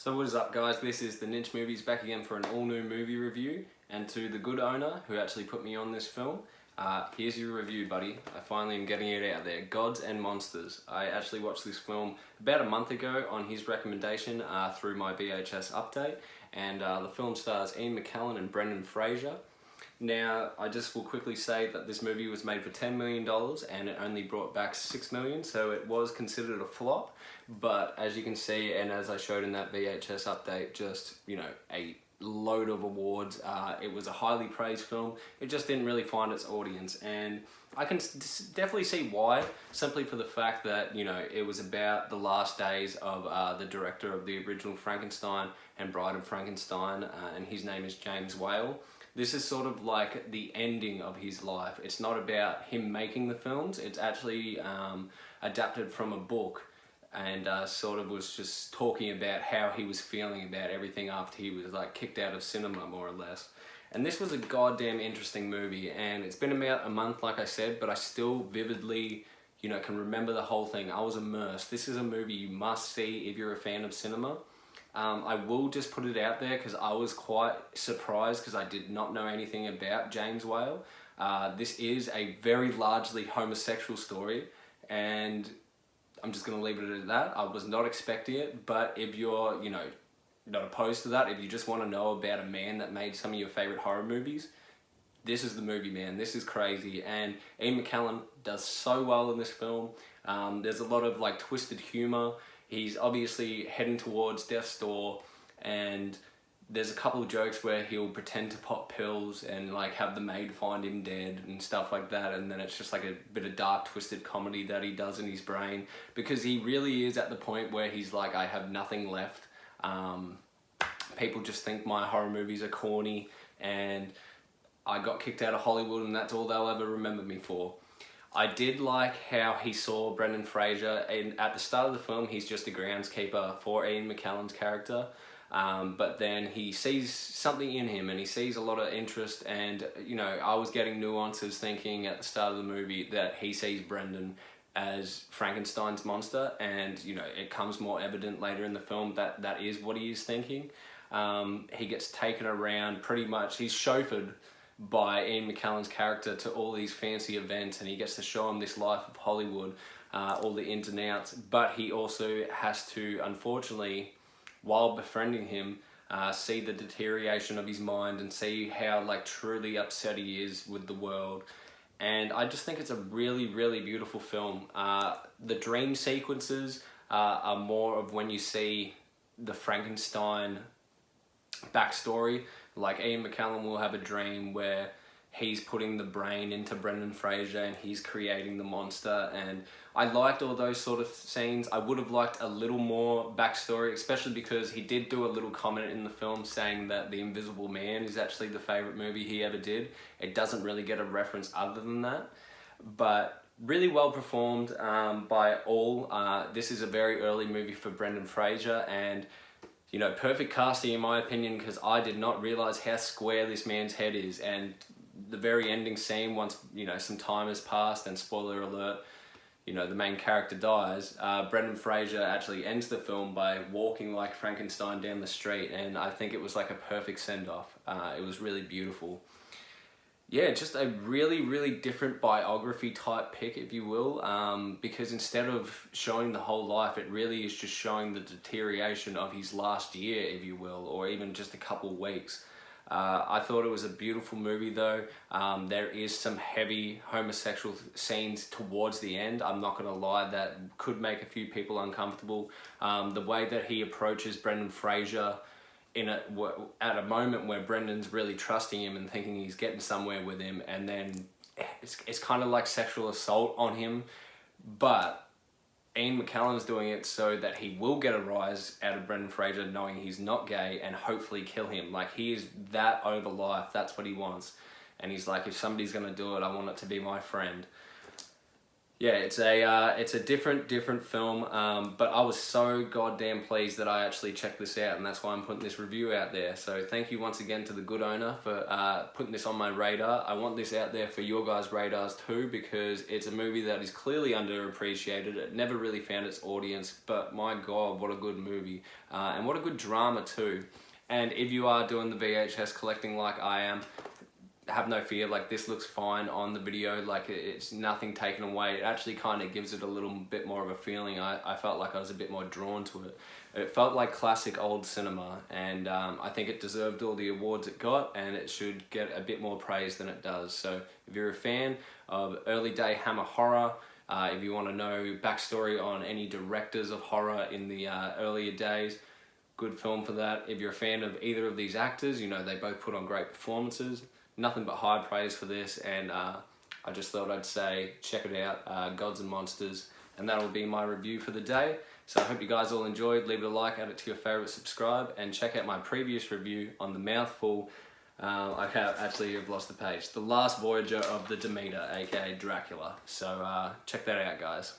So what is up, guys? This is the Ninch Movies back again for an all-new movie review. And to the good owner who actually put me on this film, here's your review, buddy. I finally am getting it out there. Gods and Monsters. I actually watched this film about a month ago on his recommendation through my VHS update. And the film stars Ian McKellen and Brendan Fraser. Now, I just will quickly say that this movie was made for $10 million and it only brought back $6 million, so it was considered a flop. But as you can see, and as I showed in that VHS update, just, you know, a load of awards. It was a highly praised film. It just didn't really find its audience, and I can definitely see why, simply for the fact that, you know, it was about the last days of the director of the original Frankenstein and Bride of Frankenstein, and his name is James Whale. This is sort of like the ending of his life. It's not about him making the films, it's actually adapted from a book, and sort of was just talking about how he was feeling about everything after he was like kicked out of cinema, more or less. And this was a goddamn interesting movie, and it's been about a month, like I said, but I still vividly, you know, can remember the whole thing. I was immersed. This is a movie you must see if you're a fan of cinema. I will just put it out there because I was quite surprised because I did not know anything about James Whale. This is a very largely homosexual story, and I'm just going to leave it at that. I was not expecting it, but if you're, you know, not opposed to that, if you just want to know about a man that made some of your favorite horror movies, this is the movie, man. This is crazy, and Ian McKellen does so well in this film. There's a lot of like twisted humor. He's obviously heading towards death's door, and there's a couple of jokes where he'll pretend to pop pills and like have the maid find him dead and stuff like that, and then it's just like a bit of dark twisted comedy that he does in his brain, because he really is at the point where he's like, I have nothing left. People just think my horror movies are corny, and I got kicked out of Hollywood and that's all they'll ever remember me for. I did like how he saw Brendan Fraser, and at the start of the film he's just a groundskeeper for Ian McKellen's character, but then he sees something in him and he sees a lot of interest, and you know, I was getting nuances thinking at the start of the movie that he sees Brendan as Frankenstein's monster, and you know, it comes more evident later in the film that that is what he is thinking. He gets taken around, pretty much he's chauffeured by Ian McKellen's character to all these fancy events, and he gets to show him this life of Hollywood, all the ins and outs, but he also has to, unfortunately, while befriending him, see the deterioration of his mind and see how like truly upset he is with the world. And I just think it's a really, really beautiful film. The dream sequences are more of when you see the Frankenstein backstory. Like Ian McKellen will have a dream where he's putting the brain into Brendan Fraser and he's creating the monster, and I liked all those sort of scenes. I would have liked a little more backstory, especially because he did do a little comment in the film saying that The Invisible Man is actually the favourite movie he ever did. It doesn't really get a reference other than that, but really well performed by all. This is a very early movie for Brendan Fraser, and you know, perfect casting in my opinion, because I did not realise how square this man's head is. And the very ending scene, once, you know, some time has passed, and spoiler alert, you know, the main character dies, Brendan Fraser actually ends the film by walking like Frankenstein down the street, and I think it was like a perfect send-off. It was really beautiful. Yeah, just a really, really different biography type pick, if you will, because instead of showing the whole life, it really is just showing the deterioration of his last year, if you will, or even just a couple of weeks. I thought it was a beautiful movie though. There is some heavy homosexual scenes towards the end. I'm not going to lie, that could make a few people uncomfortable. The way that he approaches Brendan Fraser at a moment where Brendan's really trusting him and thinking he's getting somewhere with him, and then it's kind of like sexual assault on him, but Ian McKellen's doing it so that he will get a rise out of Brendan Fraser, knowing he's not gay, and hopefully kill him. Like, he is that over life, that's what he wants, and he's like, if somebody's going to do it, I want it to be my friend. Yeah, it's a different film, but I was so goddamn pleased that I actually checked this out, and that's why I'm putting this review out there. So thank you once again to the good owner for putting this on my radar. I want this out there for your guys' radars too, because it's a movie that is clearly underappreciated. It never really found its audience, but my god, what a good movie, and what a good drama too. And if you are doing the VHS collecting like I am, have no fear, like this looks fine on the video, like it's nothing taken away. It actually kind of gives it a little bit more of a feeling. I felt like I was a bit more drawn to it. It felt like classic old cinema, and I think it deserved all the awards it got, and it should get a bit more praise than it does. So if you're a fan of early day Hammer horror, if you want to know backstory on any directors of horror in the earlier days, good film for that. If you're a fan of either of these actors, you know they both put on great performances. Nothing but high praise for this, and I just thought I'd say check it out, Gods and Monsters, and that'll be my review for the day. So I hope you guys all enjoyed. Leave it a like, add it to your favourite, subscribe, and check out my previous review on The Mouthful. I've lost the page. The Last Voyager of the Demeter, aka Dracula. So check that out, guys.